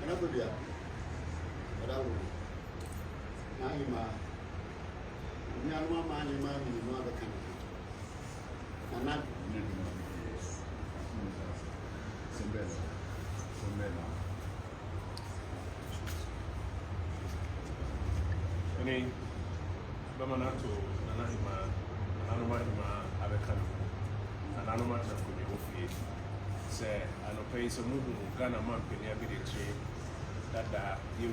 Nakudia, Badawu, Naima, Nyalma, Manima, you know the country. And not any Bamanato, Nanahima, Nanahima, Abekan, and Anomat of Kubi, say, and a place of moving Ghana Mampong every day. That you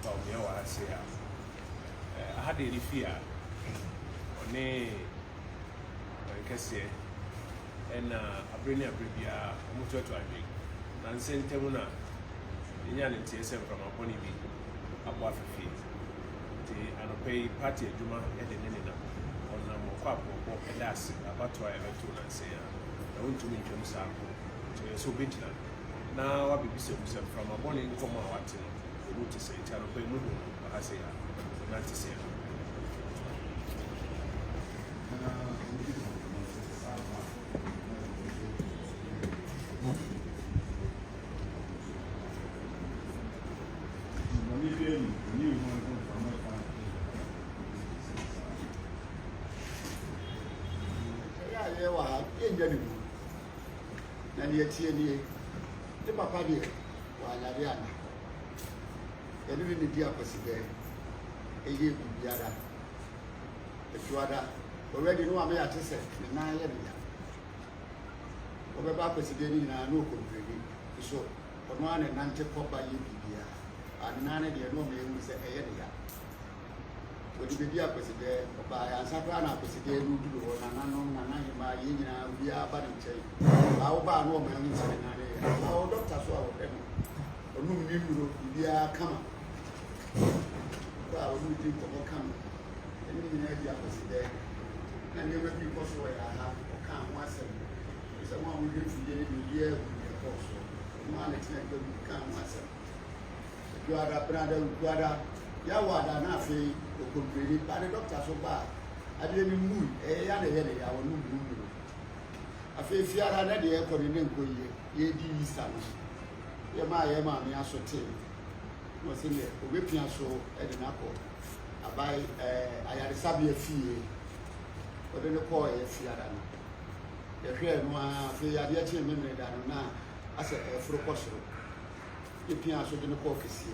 Bawumia was say, I had a fear on a Cassia and a brilliant Bribia, Mutual to Agri, and sent Temuna, the young TSM from a pony bee, a waffle fee. And pay party Juma and the Nina on a papa or a lass about to I went to and say, I want to meet him sample to so bit. Now I be from a morning from our watching. The route is a child of Paymu, I say, not to say. The papa dear, while Ariana, and even the dear Pacific, a year with Yada, the Tuada, already know I may have to say, the 9 years. Over Pacific, I know completely. So, on one and Nante Papa, you be here, and none of the no man will say a year. When you be dear Pacific, Papa, and Sabrana Pacific, who do one unknown, and my Yina, we are but in chain. Our bar no man is our doctor saw them. Or no, you are coming. Well, we think of come. And you know, the opposite there. And you will be possible. I have or come once. Someone will get to the year with the also. One expect to come once. You are a brother, Yawada, Nafi, or completely, but the doctor so bad. I didn't move a young lady, I will move. I feel fear that the air for the name go ye di son. Yama, me also tell. Was in the whipping so at an apple. I buy I had a sabia fee, but then the poor Fiadan. The fair one, the idea memory that now as a proposal. The piano in the caucus.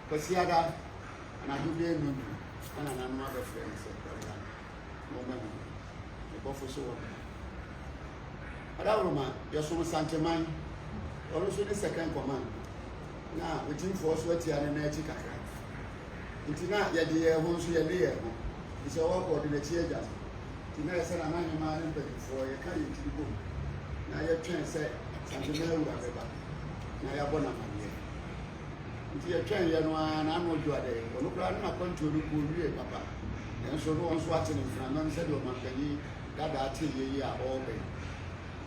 Pasiada, and I do be and another friend said, no memory. The buffalo so. Adawuma, your son Asante Mampong, also the second command. Now, within force what you are in Etika. It's not yet the year once you are there. It's a walk or the theater. Tonight, I am a man for a carry to the boom. Now, your train said, Santa Mampong, now you're born a man. If you're trained, you know, and I know you are there. Look, I'm not going to look papa. And so, no one's watching in front of said, oh, Mampong, that I tell you, all day.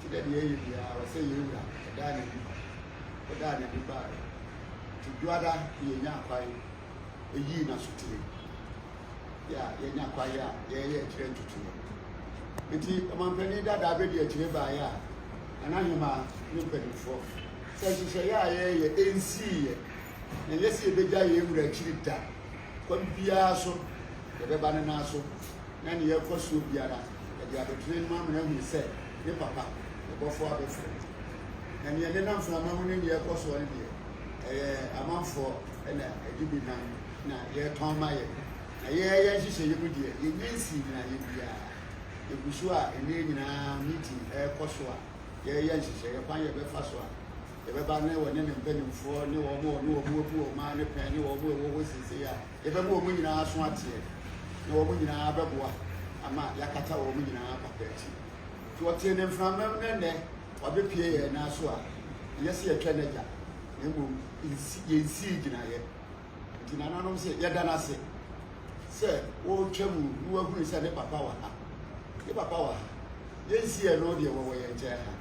Today, I was saying, you are dining, but dining the bar. To Guada, he and Yapai, a year not to ya yenya kwaya ye chire tutu nti amampani da Daasebre de chire ba ya anahima ni mpanyinfo sɛ ya ye NC ye na yesi ebeja ye wura chiri da kwa bia so ye beba ne na so na ne ye koso biara ye de abetune ma na hu sɛ ne papa e bofo abefre na ne ne nam funa ma hu ne ye koso ne de amanfo na agibi na ye ton ma ye na ye hyehyɛ ye mu de ye nyensi na ye bia egusu a ene nyina meeting koso a ye hyehyɛ ye kwan ye befa so a ye beba ne wɔ ne mpanimfo ne wɔ mo bu ma ne pɛn ne wɔ mo sisi a ye beba mo nyina so ate ne wɔ mo nyina bɛboa ama yakata wɔ mo nyina papa akyi to ɔte ne mframam ne ne ɔbɛpie ye na so a yesi ye twɛ ne gya ne mo yensi gyina ye nti nananom sɛ yɛda na se sɛ wo twam no ahunu sɛ ne papa wa ha yensi ye no de wɔ yɛ nkyɛn ha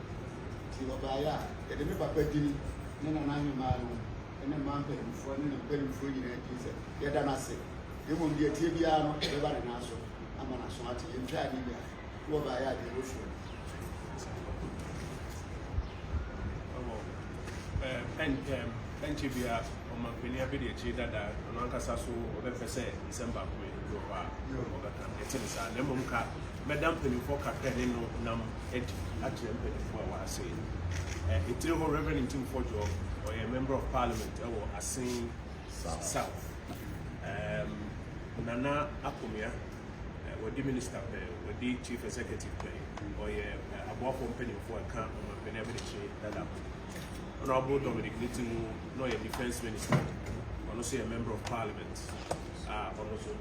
nti ɔbaaya yɛde ne papa dini ne Nana Agyakoma no ne mpanimfoɔ ne mpanimfoɔ nyinaa di sɛ yɛda na se ne mmom deɛ tie biara no yɛbɛba ne nan so ama na so ate yɛntwa ade bia ne ɔbaaya de wɔfuo Enchibia on my penny be the cheetah that on Ancasa so or December it's a lemonka, Madame Penny for Captain Nam Ed at what I say. It's a reverend team for job or a member of parliament or a sing south. Nana Agyakoma or the minister or the chief executive or a board company for a camp on my penny that Honorable Dominic Little, no a defense minister, and also a member of parliament, and also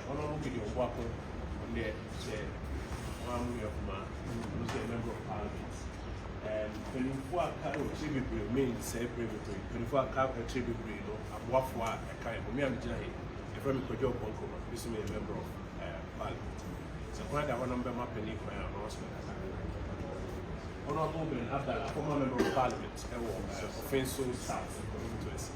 Honorable Gideon Wako, on the Bawumia, and also a member of parliament. And 24 carry tribute means say private, 24 carry tribute, a Wafwa, a kind of Miami, a very good job on this is a member of parliament. So, quite a number of penny for an announcement. Honorable Ben Abdallah, former member of parliament, offensive south, according to us.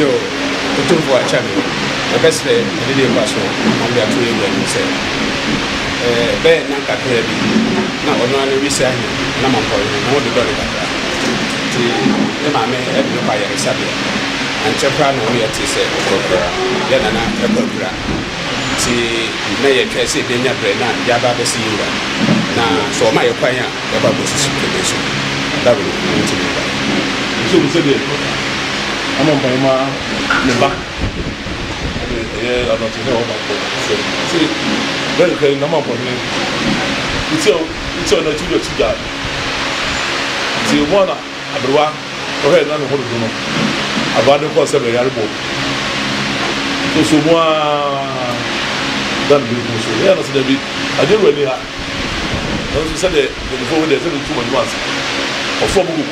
Yo, the two for a channel. The best day, the day was on their 2 years. Ben Nanka Kirby, now on one research, Namampong, no the dollar. The mamma had no fire Sabia, and Chaprano, we had to say, Nana Agyakoma. See, Mayor Casey, Denya Brena, Yaba the Siura. Now, so my opinion about this situation. That will be so we said, I'm on my ma, the back. Yeah, I don't know about that. See, very good. I'm on my it's on the two guys. See, one, Abroa, go ahead and hold it. About the course of a yarbo. So, one done beautiful. Yeah, that's the bit. I didn't really have. I was said that before there's only 2 months. Or 4 months.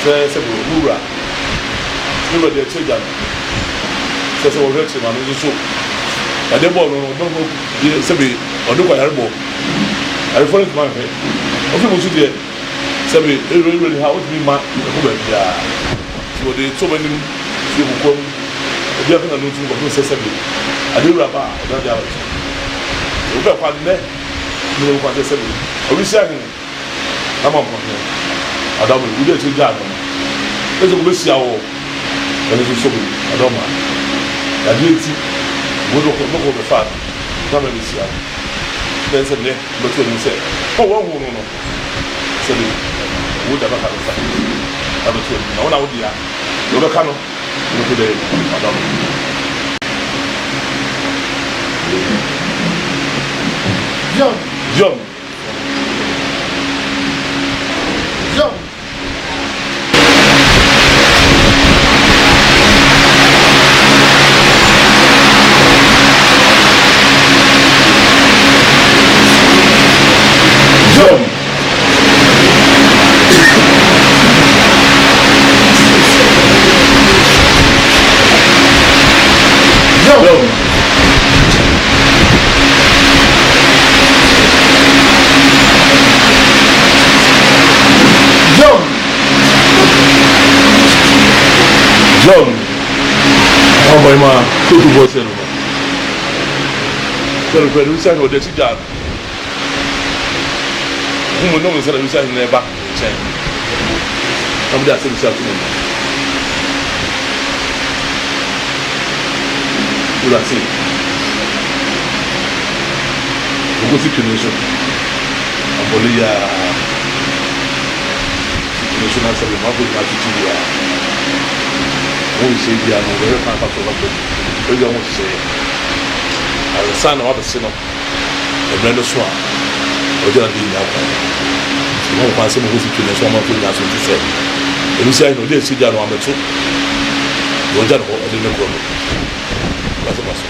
Say, Mura. Never their children. Says our virtue and also. I don't know, Sabi, or no, I I refer to my head. Of people should get Sabi, really how to be my woman. So they so many people come. They are going to do what Sabi. I do rabba, I don't doubt it. You got one there. You know what they said. I wish I knew. I'm on here. I don't know. We get to that. There's a wish you all. And it's so good. I don't mind. I didn't see. We don't know the father. Come and see. There's a name, but you say, oh, no. So we would never have a fight. I don't know. I would be a Locano. Look at the Madame. John. John, how my ma, could you voice anymore? So, the reason of the teacher whom we know is that we say never change. I'm just saying, you are saying, we go to Tunisia, Ambolia, National Assembly, Mampong, we say, we are very fine. We don't want to say, as a son of the sin of a brand of swan, or just being out. No one can say, to the swan of the last one to say. And we say, no, they sit down on the two. You're done, I didn't know. That's a must.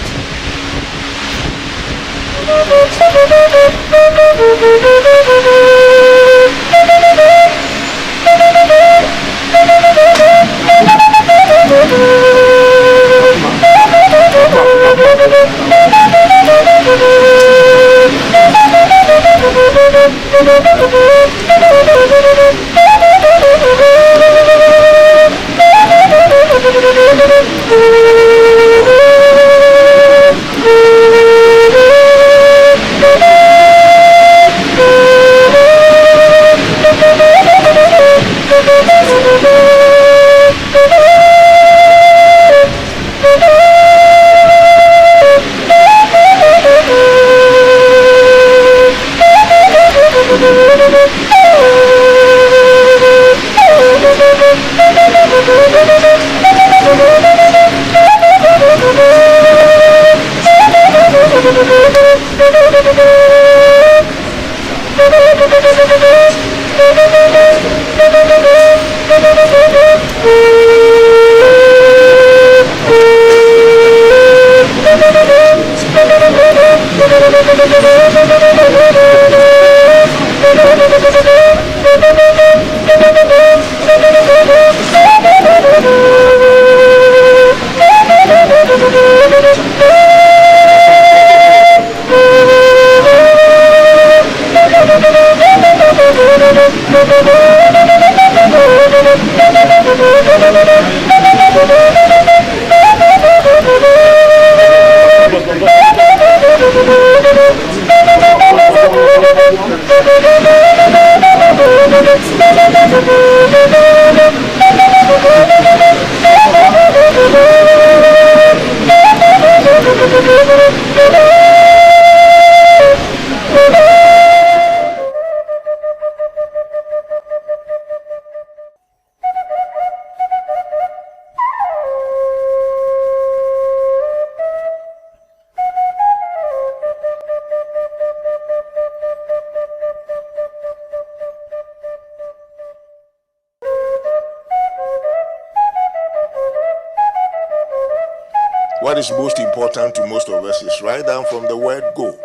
What is most important to most of us is right down from the word go.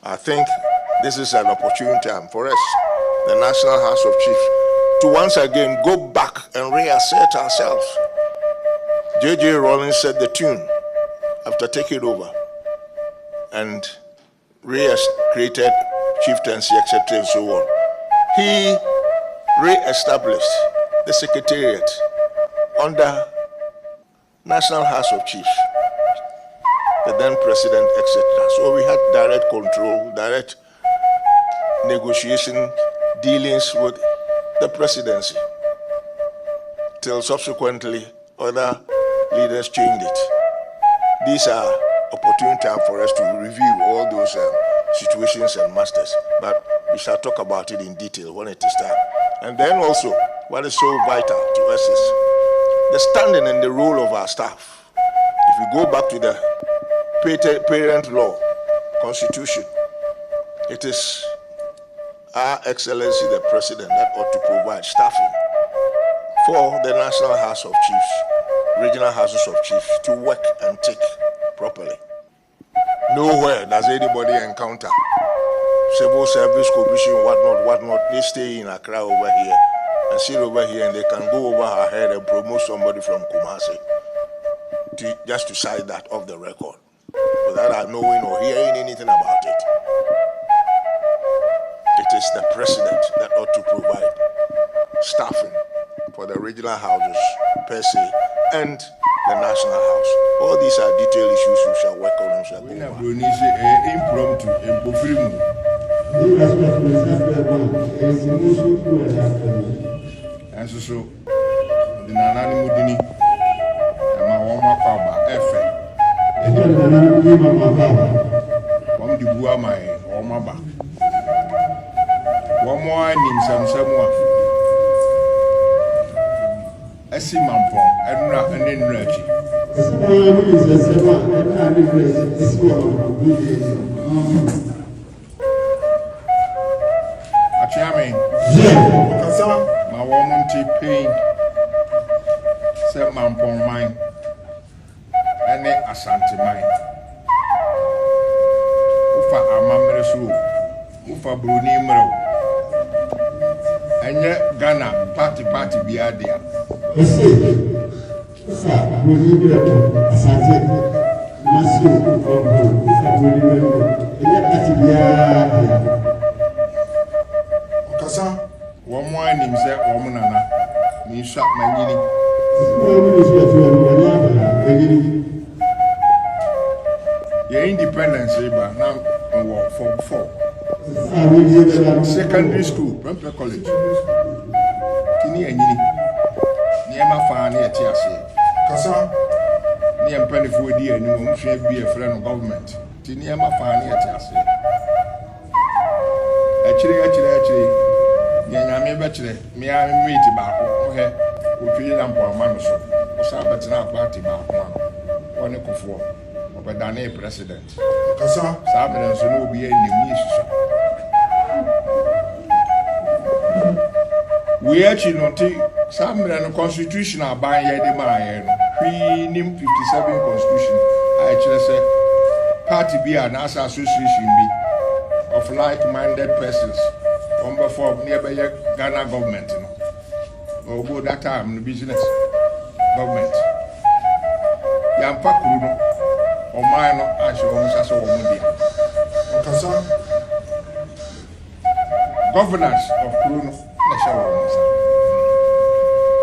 I think this is an opportune time for us, the National House of Chiefs, to once again go back and reassert ourselves. J.J. Rollins set the tune after taking over and created chieftaincy, etc. and so on. He re-established the secretariat under National House of Chiefs, the then president, etc. So we had direct control, direct negotiation, dealings with the presidency, till subsequently other leaders changed it. These are opportune time for us to review all those situations and masters, but we shall talk about it in detail when it is time. And then also, what is so vital to us is the standing and the role of our staff. If we go back to the parent law, constitution, it is Our Excellency the President that ought to provide staffing for the National House of Chiefs, regional houses of chiefs to work and tick properly. Nowhere does anybody encounter civil service commission, whatnot. They stay in Accra over here and sit over here, and they can go over her head and promote somebody from Kumasi just to cite that off the record without our knowing or hearing anything about it. It is the president that ought to provide staffing for the regional houses per se and the national house. All these are detailed issues we shall work on and shall go so the Nana Mudini and my woman Kaba Efe. One the Bua my Omaba. One more in someone. H.E Mampong, Edna and in Reggie. My woman pain, set Mampong mine, and then Asante mine. Ufa Amameresu, Ufa Brunimro, and yet Ghana, party Biadia. One more name said woman me shot my giddy. Your independence, but now work for secondary school, Bremper College. Kini and Yini. Niema Fani at Tiasi. Casa Niam Penny for a dear, no should be a friend of government. Tiniama Fani at Tiasi. Actually. Yami Bachelor, me I meet about okay, who feel them for a man or so. Sabbath now party about one for of a Dane president. Casa Sabbath will be a new we actually not take some constitution are by Yedema, pre-nim 57 constitution. I actually say party be an association be of like-minded persons. On before nearby Ghana government, or go that time the business government. Yampa Kuno or minor assurance as a woman. Governance of Kuno, ɛhyɛ wɔn nsa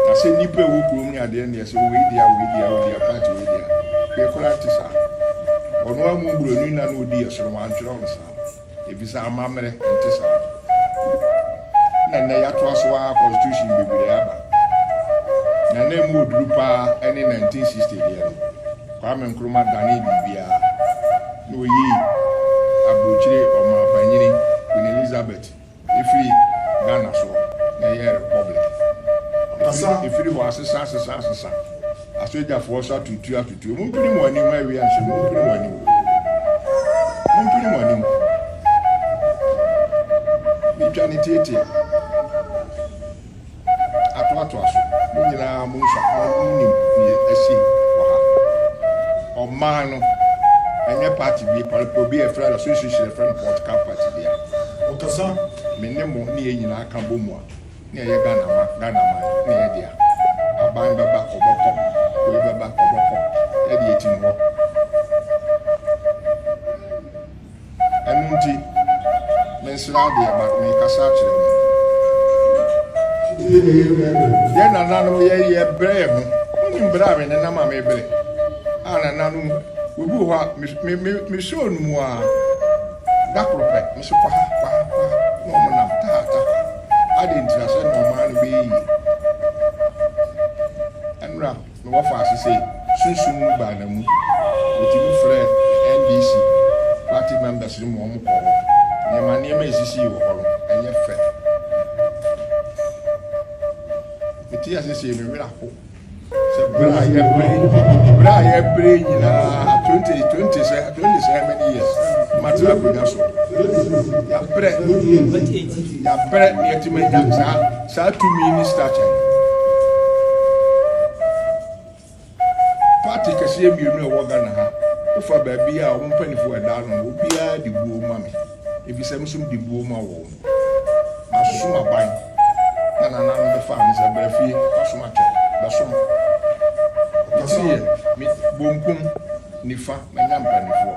na sɛ nnipa ɛwɔ kurom ne adeɛ neɛ sɛ wei party wei dia hwɛ koraa te saa ɔno amu buroni na odi ɛsoro wantwerɛ no saa ɛfisɛ amammerɛ nte saa na nnɛ yɛatoa so a constitution bebree aba na na mu oduru paa ɛne 1960 deɛ no Kwame Nkrumah dane biribiara na oyi aburokyire ɔmampanyini Queen Elizabeth efiri Ghana so na yɛ republic efiri hɔ asesa asogyafoɔ so atutu mumpiri mu anim awie anhyɛ mumpiri mu anim mitwa ne tietie atoatoa so mo nyinaa mo nsa monim ne asi wɔ ha ɔmaa no ɛnyɛ party bi palipo bi ɛfrɛ association ɛfrɛ no political party bia ɔkasa me ne mo ne yɛ nyinaa ka bɔ mu a ne yɛ Ghana ma ne yɛ dia aban bɛba ɔbɔkɔ oyi bɛba ɔbɔkɔ ɛde yɛ tim hɔ ɛno nti mensra deɛ ba mekasa kyerɛ mu yɛ nananom yɛ brɛ ho wonim brɛ a me nenam a mebrɛ a nananom obi hɔ a mesɛ no mu a da koro pɛ meso kwa na ɔmo nam taata ade ntira sɛ na ɔmaa no bɛyɛ ɛnora na wɔfa ase sɛ sunsum no baa na mu wɔtumi frɛ NDC party members no mu ɔmo kɔ hɔ nneɛma ɛsisi wɔ hɔ no ɛnyɛ fɛ meti asese me werɛ ako sɛ berɛ a yɛbrɛ nyinaa 20 many years matera akonnwa so yɛbrɛ ne yɛtumi anya saa tumi ne stature party kɛseɛ mmienu a ɛwɔ Ghana ha wofa baabi a wɔn mpanimfoɔ ɛda no obiara de buo ma me efisɛ m nso de buo ma wɔn masom aban na nananom bɛfa me sɛ brɛ fie asom atwɛ bɛsom ɔkɛse yɛ bonkum nifa manya mpanimfoɔ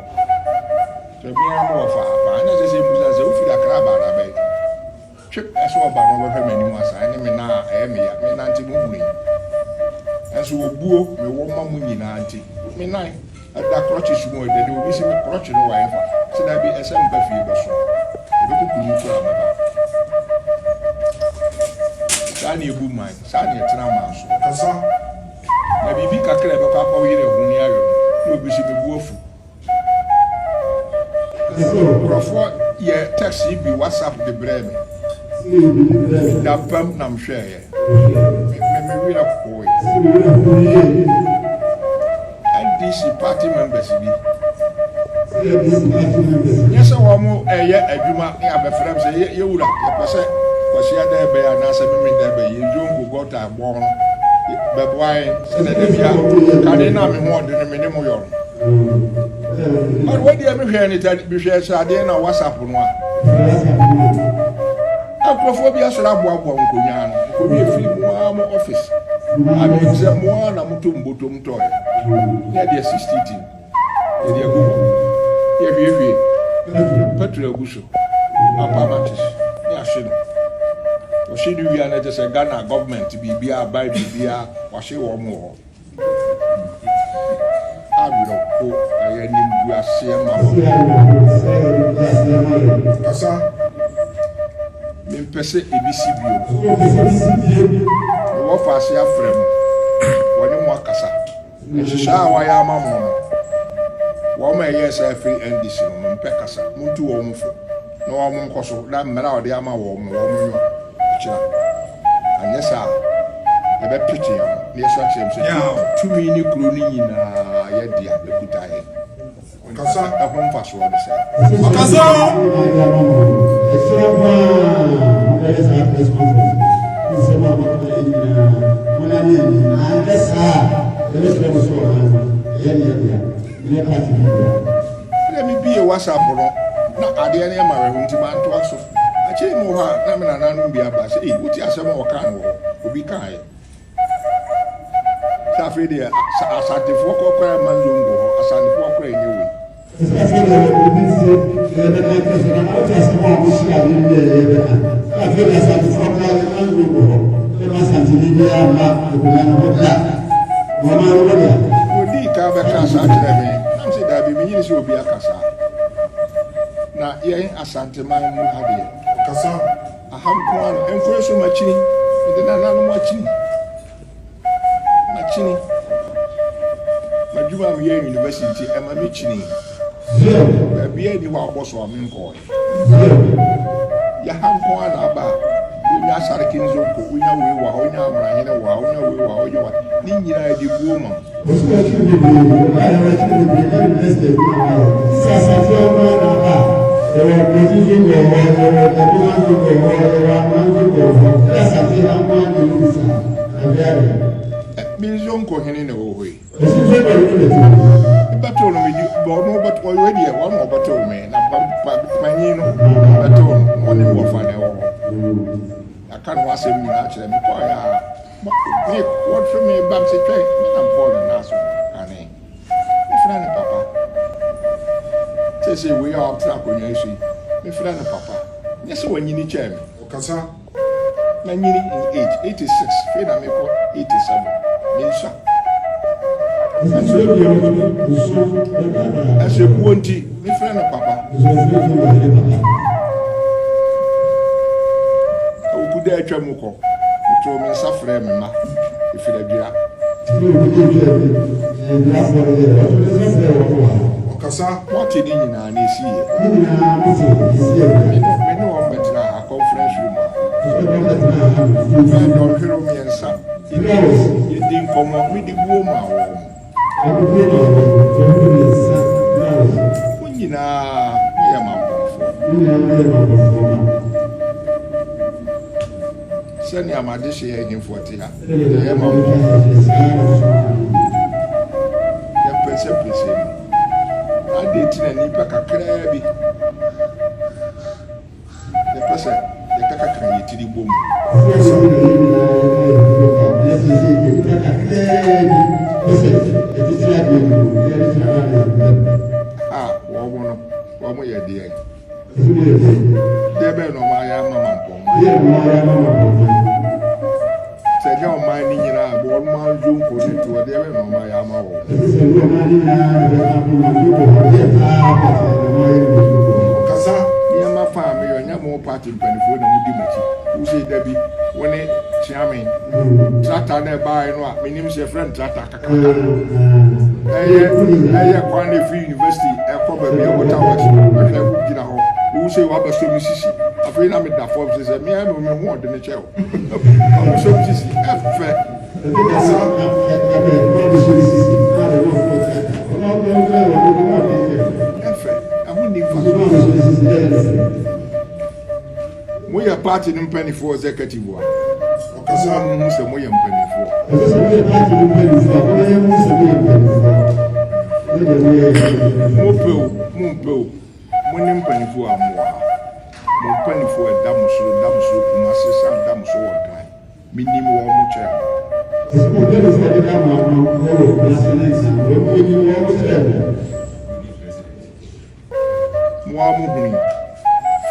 tɛbiara ma wɔfa apaa na sɛ sɛ musa sɛ wofiri akra aba da bɛyɛ twep ɛsɛ ɔba no wɔbɛhwɛ m'anim asa ɛne me na a ɛyɛ meya me nante mo hunu yi ɛnso wɔbuo mewɔ ma mu nyinaa nti me nan ɛda krɔkye so mu ɛdɛde obi sɛ me krɔkye no wɔyɛ fa sɛ da bi ɛsɛ mba fie bɛso ɛbɛkɔkuru kura mɛba saa ne ɛbu man saa ne ɛtena man so kasa na biribi kakra ɛbɛkɔ akɔ yere ho ne ayɔ na obi sɛ mebu afu nkurɔfoɔ yɛ text yi bi WhatsApp de brɛ me da pam na mhwɛɛyɛ me werɛ kɔɔɛ NDC party members bi nyɛ sɛ wɔn mo ɛyɛ adwuma ne abɛfrɛm sɛ yɛwura yɛpɛ sɛ kwasiya da ɛbɛyɛ anaasɛ meme da ɛbɛyɛ yɛdwonko gɔta abɔn no bɛboae sɛ na da bia kade na me ho ɔde no me ne mo yɔ no ɔde wadeɛ mehwɛ ne ta bihwɛ sɛ adeɛ na WhatsApp no a nkurɔfoɔ bi asɔre aboaboa nkonnwa no nkonnwa ɛfiri moa mo office abɛn sɛ moa na moto mbotom tɔɛ ne ɛdeɛ 60 team yɛde agu hɔ yɛhwiehwie petro agu so apamatis ne ahye no ɔhye no wia no ɛgye sɛ Ghana government biribiaa bae biribiaa wahye wɔ mo wɔ hɔ awerɛko ɛyɛ nimgu aseɛ ma hɔ kasa mempɛ sɛ ɛbisi bio na wɔfa ase afrɛ mu wɔne mo akasa nhyehyɛ a wɔayɛ ama mo no wɔn ma ɛyɛ sɛ afiri NDC no mempɛ kasa montu wɔn mo fo na wɔn mo nkɔ so na mmerɛ a wɔde ama wɔn mo nyɔ akyira anyɛ saa yɛbɛpete yɛn na yɛsɔ akyerɛ m sɛ tumi ne kuro no nyinaa yɛde a bɛkuta yɛ kasa ɛho mfasoɔ no sɛ ɔkasa ɛna mebie WhatsApp no na adeɛ no ɛma wɛho nti mantoa so akyɛi mu hɔ a na me nananom bi aba sɛ wote asɛm a wɔka no wɔ hɔ obi kaeɛ sɛ afei deɛ asantefoɔ kɔkɔɛ ma zongo hɔ asantefoɔ kɔɛ ɛnyɛ wei Odi ka be ka sa kyerɛ me. Nam sɛ da bi menyi sɛ obi akasa. Na yɛn Asante man mu ha de. Kasa aham kwan enko so machini. Ede na nanom machini. Machini. Madwuma me yɛ university e ma me chini. Ba bia ni wa oboso am nko. Ya ham kwan aba. Unya sarkin zoko, unya wewa, unya amrahine wa, unya wewa, unya wa. Ni nyina di buoma. Million kohene ne wo hoi. Battle no me bo but already one more battle me na panino battle one wo fa na wo. I can't watch him actually. What for me, Babsy Train? I'm born in Nassau, honey. If not, Papa. Say, we are trapped when you see. If not, Papa. Yes, when you need chairman. Okasa. My meaning in age 86, Feda Mako 87. Minsha. As a bounty, my friend of Papa. There Tramuko, it told me suffer me, if it appear. Okasa, what in an AC? We know I'm better a conference room. I don't hear me and son. You didn't come up with the woman. When you know, we are Sani amadishe ya ingimfuatia. Ya mamu. Ya pese. Adi tina nipa kakrebi. Ya pese, ya kaka yitiri bomu. Wamu ya diye. Debe no maya Mampong. Say your mind in your board, my Zoom put it to a devil no maya. Kasa, near my family, and more party in Pennyfold and Dimity. Who say Debbie, when it charming, Trata nearby, no, my name is a friend Trata. I acquired free university, a probably a water. Who say what was so Mississippi? I feel I'm in that form, says a mere more than a child. I'm so Mississippi. We are party in penny for executive one. Because I'm Mr. William Penny for. When penny for a more penny for a damsel, Kumasi, and damsel one time. Minimum one chair.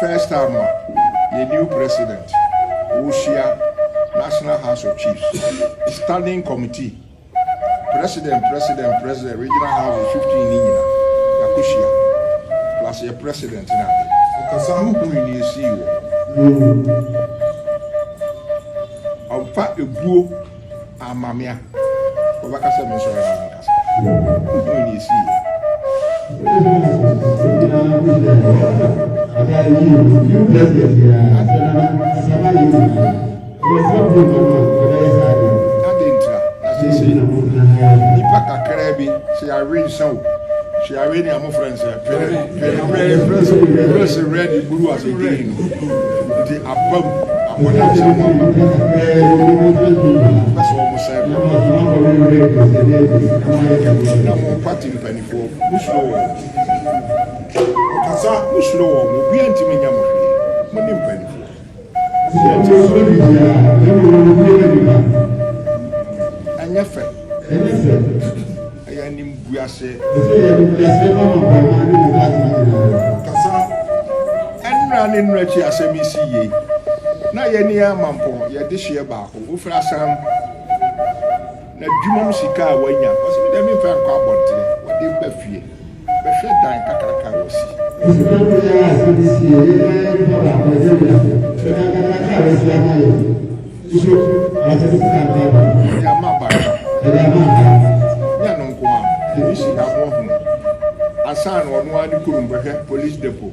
First time, the new president, H.E National House of Chiefs, Standing Committee, President, Regional House of 15 in Yakushia. Plus your president now. Okasamu who you see you. On fact, a blue amamia. Ovakasa Mensora. Who you see. Nipaka Krebi, say I read so. She already am friends. Press ready blue as a green. The above. That's almost said. No more party penny for who's low. Will be anti-minium. Money penny. And your friend. We are saying, and running rich as a missy. na yɛ ni Mampong yɛ de hyɛ baako ofra sam na dwumam sika a wanya ɔsɛ me dɛm mfa nkɔ abɔntere wɔde ba fie bɛhwɛ dan kakraka wɔ si ya ma ba ya no nko a ebi sika ho ho asan ɔno ani kurum bɛhwɛ police depot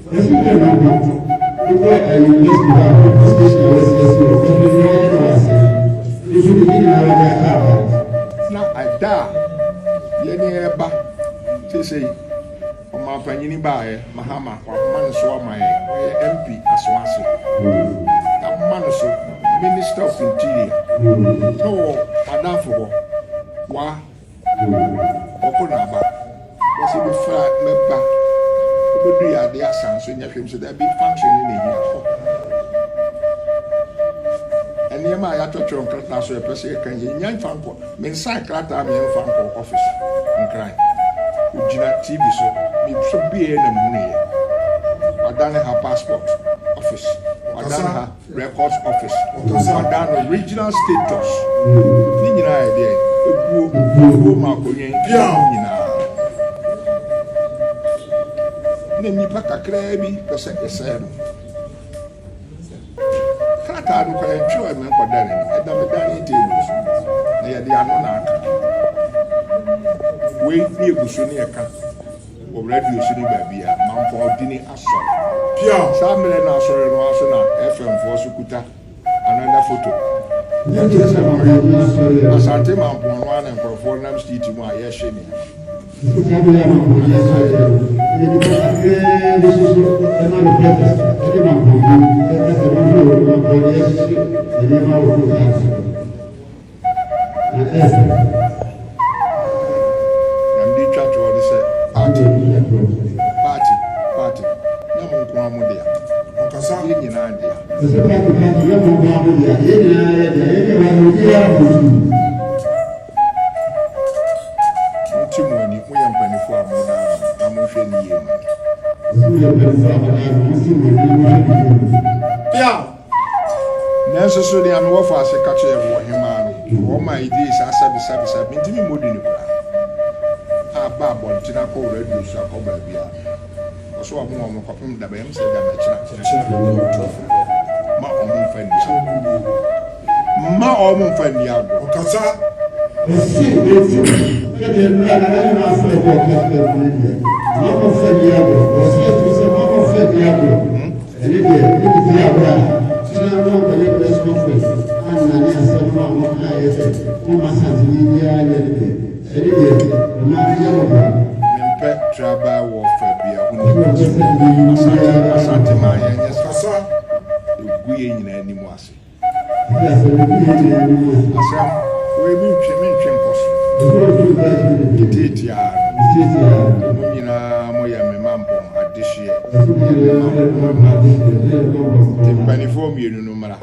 na ada yɛne ɛba sesei ɔmampanyini baeɛ mahama wama no so ama yɛ ɔyɛ MP asoase na ma no so Minister of Interior na wɔ madamfo hɔ wa ɔkɔ n'aba wɔsɛ bɛfra mɛba wobɛdu yɛ ade asan so nya hwɛm so da bi function ne na hia hɔ nneɛma a yɛatwɔtwɔ nkrataa so yɛpɛ sɛ yɛka yɛ nya mfa nkɔ mensa krataa meɛmfa nkɔ office nkran wogyina TV so meso biɛ na muhunuyɛ wadane ha passport office wadane ha records office wadane regional status ne nyinaa yɛ deɛ ɛbuo ma akɔnyɛn nyinaa na nnipa kakraa bi pɛ sɛ ɛsɛɛ no krataa no kɔyɛ ntwerɛ a menkɔda ne ɛda meda ne table so na yɛde ano na aka wei ne ɛgu so ne yɛka wɔ radio so ne baabi a Mampong di ne asɔre saa mmerɛ no asɔre no aso na FM foɔ so kuta another photo yɛkyerɛ sɛ Asante Mampong no ana nkurɔfoɔ nam street mu a yɛhwɛ ne Namdi twa de sɛ party na mo nko amu dia ɔkasa yɛ nyinaa dia nti mo ni mo yɛ mpanifo a mo na mo hwɛ ni yie ya nanso so de ame wɔfa ase ka kyerɛ wɔ hema no wɔn ma ide saa sabi ntimi modi ne kura aba abɔntina kɔ radio so akɔ baabi a ɔso ɔmo kɔpem daba yɛm sɛ da mɛkyina ma ɔmo mfa ndi agɔ ɔkasa Mempɛ traba wɔ fa bia huni asante ma yɛ nyɛ kasa egu yɛ nyinaa anim ase asɛm wɔyɛ mentwe mpɔ so titiaa mo nyinaa moyɛ me Mampong adehyeɛ te mpanifoɔ mmienu no mmara